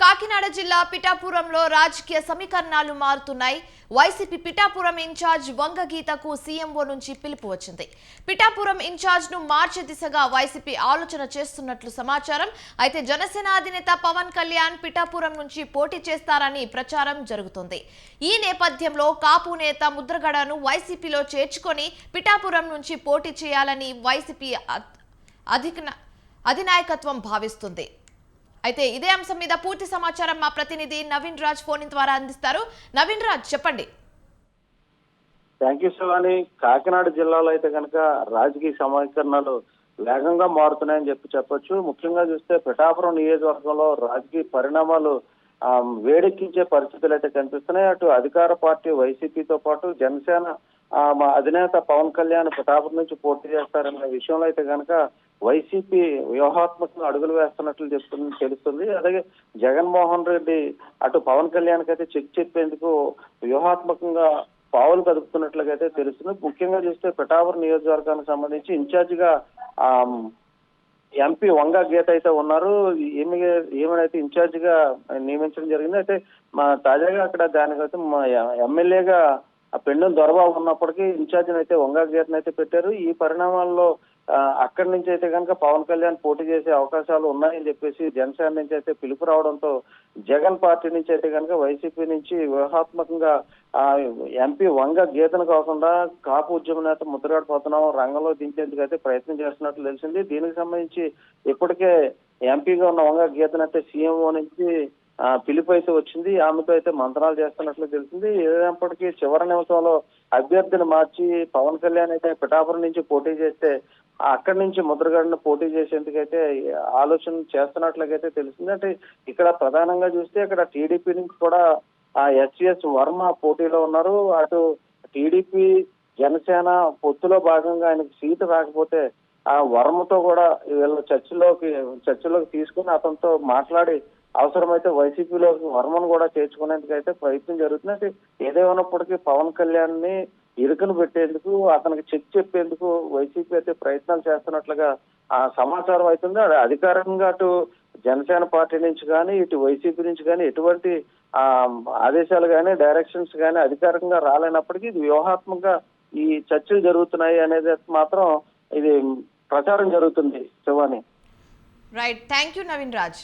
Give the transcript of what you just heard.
కాకినాడ జిల్లా పిఠాపురంలో రాజకీయ సమీకరణాలు మారుతున్నాయి. వైసీపీ పిఠాపురం ఇన్ఛార్జ్ వంగగీతకు సీఎంఓ నుంచి పిలుపు వచ్చింది. పిఠాపురం ఇన్ఛార్జ్ ను మార్చే దిశగా వైసీపీ ఆలోచన చేస్తున్నట్లు సమాచారం. అయితే జనసేన అధినేత పవన్ కళ్యాణ్ పిఠాపురం నుంచి పోటీ చేస్తారని ప్రచారం జరుగుతుంది. ఈ నేపథ్యంలో కాపు నేత ముద్రగడను వైసీపీలో చేర్చుకొని పిఠాపురం నుంచి పోటీ చేయాలని వైసీపీ అధినాయకత్వం భావిస్తుంది. అయితే ఇదే అంశం మీద పూర్తి సమాచారం మా ప్రతినిధి నవీన్ రాజ్ ఫోన్ ద్వారా అందిస్తారు. నవీన్ రాజ్, చెప్పండి. Thank you Shivani. కాకినాడ జిల్లాలో అయితే కనుక రాజకీయ సమీకరణాలు వేగంగా మారుతున్నాయని చెప్పొచ్చు. ముఖ్యంగా చూస్తే పిఠాపురం నియోజకవర్గంలో రాజకీయ పరిణామాలు వేడెక్కించే పరిస్థితులు అయితే కనిపిస్తున్నాయి. అటు అధికార పార్టీ వైసీపీతో పాటు జనసేన మా అధినేత పవన్ కళ్యాణ్ పిఠాపురం నుంచి పోటీ చేస్తారనే విషయంలో అయితే కనుక వైసీపీ వ్యూహాత్మకంగా అడుగులు వేస్తున్నట్లు తెలుస్తుంది. అలాగే జగన్మోహన్ రెడ్డి అటు పవన్ కళ్యాణ్ కి అయితే చెక్ చెప్పేందుకు వ్యూహాత్మకంగా పావులు కదుపుతున్నట్లుగా అయితే తెలుస్తుంది. ముఖ్యంగా చూస్తే పిఠాపురం నియోజకవర్గానికి సంబంధించి ఇన్ఛార్జిగా ఎంపీ వంగ గీత అయితే ఉన్నారు. ఏమైతే ఇన్ఛార్జ్ గా నియమించడం జరిగింది. అయితే తాజాగా అక్కడ దానికైతే మా ఎమ్మెల్యేగా పెండెం దొరబాబు ఉన్నప్పటికీ ఇన్ఛార్జిని అయితే వంగ గీతను అయితే పెట్టారు. ఈ పరిణామాల్లో అక్కడి నుంచి అయితే కనుక పవన్ కళ్యాణ్ పోటీ చేసే అవకాశాలు ఉన్నాయని చెప్పేసి జనసేన నుంచి అయితే పిలుపు రావడంతో జగన్ పార్టీ నుంచి అయితే కనుక వైసీపీ నుంచి వ్యూహాత్మకంగా ఎంపీ వంగ గీతను కాకుండా కాపు ఉద్యమ నేత ముద్రగడ పద్మనాభం రంగంలో దించేందుకు అయితే ప్రయత్నం చేస్తున్నట్లు తెలిసింది. దీనికి సంబంధించి ఇప్పటికే ఎంపీగా ఉన్న వంగ గీతను అయితే సీఎంఓ నుంచి పిలుపు అయితే వచ్చింది. ఆమెతో అయితే మంత్రాలు చేస్తున్నట్లు తెలిసింది. ఏదైనప్పటికీ చివరి నిమిషంలో అభ్యర్థిని మార్చి పవన్ కళ్యాణ్ అయితే పిఠాపురం నుంచి పోటీ చేస్తే అక్కడి నుంచి ముద్రగడను పోటీ చేసేందుకైతే ఆలోచన చేస్తున్నట్లుగైతే తెలిసింది. అంటే ఇక్కడ ప్రధానంగా చూస్తే ఇక్కడ టీడీపీ నుంచి కూడా ఎస్ఎస్ వర్మ పోటీలో ఉన్నారు. అటు టీడీపీ జనసేన పొత్తులో భాగంగా ఆయనకు సీటు రాకపోతే ఆ వర్మతో కూడా వీళ్ళ చర్చలోకి తీసుకుని అతనితో మాట్లాడి అవసరమైతే వైసీపీలోకి వర్మను కూడా చేర్చుకునేందుకైతే ప్రయత్నం జరుగుతుంది. అంటే ఏదేమైనప్పటికీ పవన్ కళ్యాణ్ ని ఇరుకును పెట్టేందుకు అతనికి చెక్ చెప్పేందుకు వైసీపీ అయితే ప్రయత్నాలు చేస్తున్నట్లుగా సమాచారం అవుతుంది. అధికారికంగా అటు జనసేన పార్టీ నుంచి కానీ ఇటు వైసీపీ నుంచి కానీ ఎటువంటి ఆదేశాలు కానీ డైరెక్షన్స్ కానీ అధికారికంగా రాలేనప్పటికీ ఇది వ్యూహాత్మకంగా ఈ చర్చలు జరుగుతున్నాయి అనేది మాత్రం ఇది ప్రచారం జరుగుతుంది. Shivani. Right, thank you Naveen Raj.